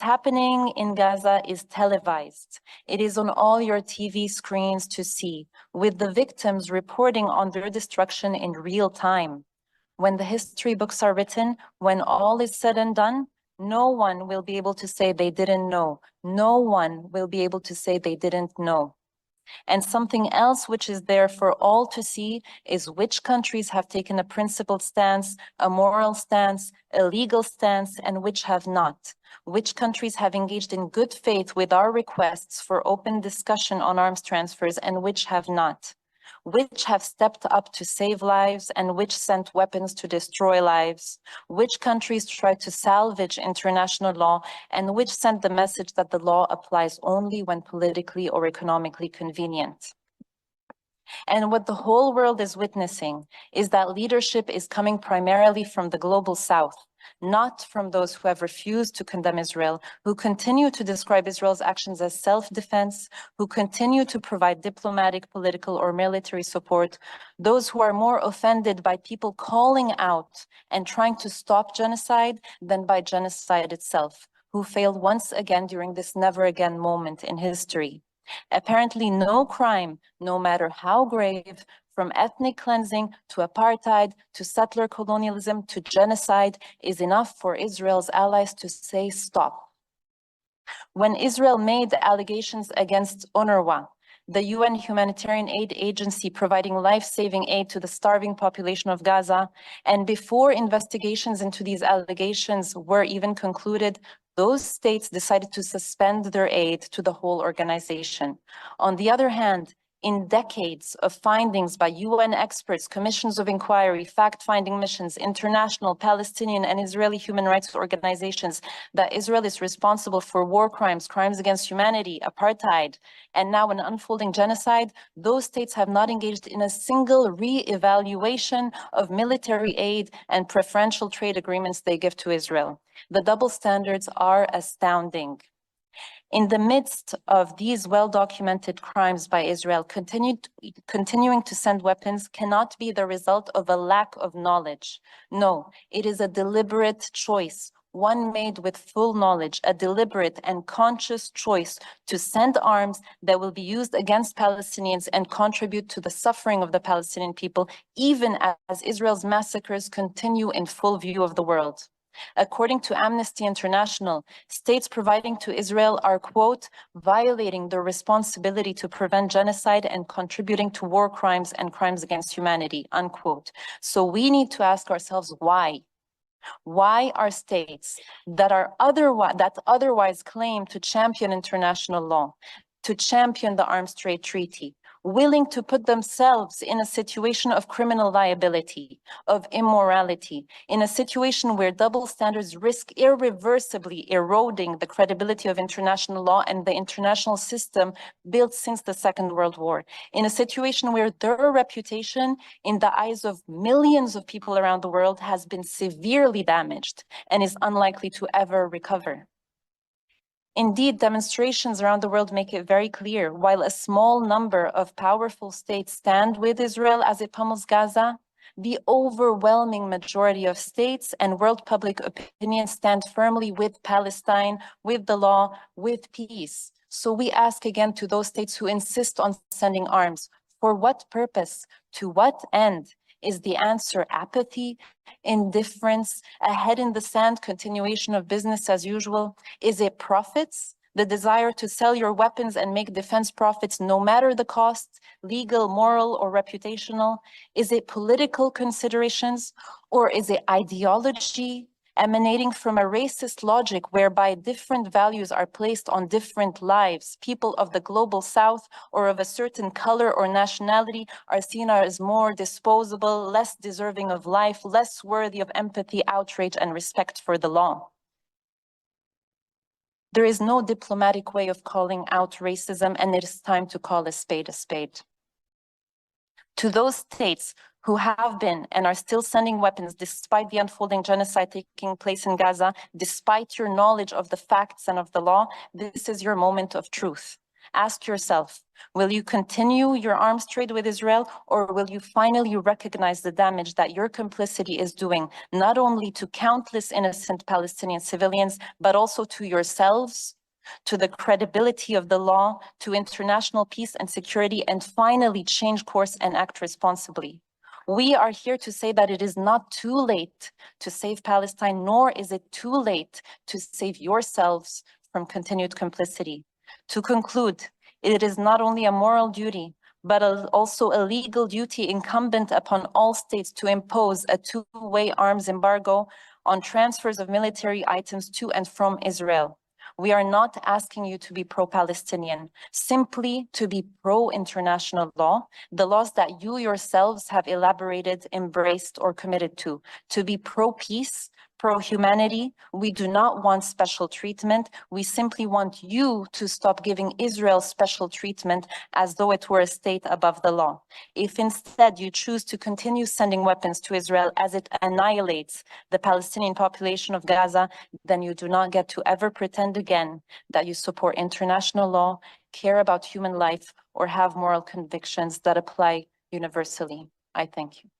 happening in Gaza is televised. It is on all your TV screens to see, with the victims reporting on their destruction in real time. When the history books are written, when all is said and done, no one will be able to say they didn't know. No one will be able to say they didn't know. And something else which is there for all to see is which countries have taken a principled stance, a moral stance, a legal stance, and which have not. Which countries have engaged in good faith with our requests for open discussion on arms transfers and which have not. Which have stepped up to save lives and which sent weapons to destroy lives, which countries tried to salvage international law and which sent the message that the law applies only when politically or economically convenient. And what the whole world is witnessing is that leadership is coming primarily from the global south, not from those who have refused to condemn Israel, who continue to describe Israel's actions as self-defense, who continue to provide diplomatic, political, or military support, those who are more offended by people calling out and trying to stop genocide than by genocide itself, who failed once again during this never again moment in history. Apparently, no crime, no matter how grave, from ethnic cleansing to apartheid to settler colonialism to genocide, is enough for Israel's allies to say stop. When Israel made allegations against UNRWA, the UN humanitarian aid agency providing life-saving aid to the starving population of Gaza, and before investigations into these allegations were even concluded, those states decided to suspend their aid to the whole organization. On the other hand, in decades of findings by UN experts, commissions of inquiry, fact-finding missions, international, Palestinian, and Israeli human rights organizations, that Israel is responsible for war crimes, crimes against humanity, apartheid, and now an unfolding genocide, those states have not engaged in a single re-evaluation of military aid and preferential trade agreements they give to Israel. The double standards are astounding. In the midst of these well-documented crimes by Israel, continuing to send weapons cannot be the result of a lack of knowledge. No, it is a deliberate choice, one made with full knowledge, a deliberate and conscious choice to send arms that will be used against Palestinians and contribute to the suffering of the Palestinian people, even as Israel's massacres continue in full view of the world. According to Amnesty International, states providing to Israel are, quote, violating their responsibility to prevent genocide and contributing to war crimes and crimes against humanity, unquote. So we need to ask ourselves why. Why are states that otherwise claim to champion international law, to champion the Arms Trade Treaty, willing to put themselves in a situation of criminal liability, of immorality, in a situation where double standards risk irreversibly eroding the credibility of international law and the international system built since the Second World War, in a situation where their reputation in the eyes of millions of people around the world has been severely damaged and is unlikely to ever recover. Indeed, demonstrations around the world make it very clear, while a small number of powerful states stand with Israel as it pummels Gaza, the overwhelming majority of states and world public opinion stand firmly with Palestine, with the law, with peace. So we ask again to those states who insist on sending arms, for what purpose, to what end? Is the answer apathy, indifference, a head in the sand continuation of business as usual? Is it profits, the desire to sell your weapons and make defense profits no matter the cost, legal, moral, or reputational? Is it political considerations, or is it ideology emanating from a racist logic whereby different values are placed on different lives? People of the global south or of a certain color or nationality are seen as more disposable, less deserving of life, less worthy of empathy, outrage, and respect for the law. There is no diplomatic way of calling out racism, and it is time to call a spade a spade. To those states who have been and are still sending weapons despite the unfolding genocide taking place in Gaza, despite your knowledge of the facts and of the law, this is your moment of truth. Ask yourself, will you continue your arms trade with Israel, or will you finally recognize the damage that your complicity is doing, not only to countless innocent Palestinian civilians, but also to yourselves, to the credibility of the law, to international peace and security, and finally change course and act responsibly? We are here to say that it is not too late to save Palestine, nor is it too late to save yourselves from continued complicity. To conclude, it is not only a moral duty, but also a legal duty incumbent upon all states to impose a two-way arms embargo on transfers of military items to and from Israel. We are not asking you to be pro-Palestinian, simply to be pro-international law, the laws that you yourselves have elaborated, embraced, or committed to be pro-peace, pro-humanity. We do not want special treatment. We simply want you to stop giving Israel special treatment as though it were a state above the law. If instead you choose to continue sending weapons to Israel as it annihilates the Palestinian population of Gaza, then you do not get to ever pretend again that you support international law, care about human life, or have moral convictions that apply universally. I thank you.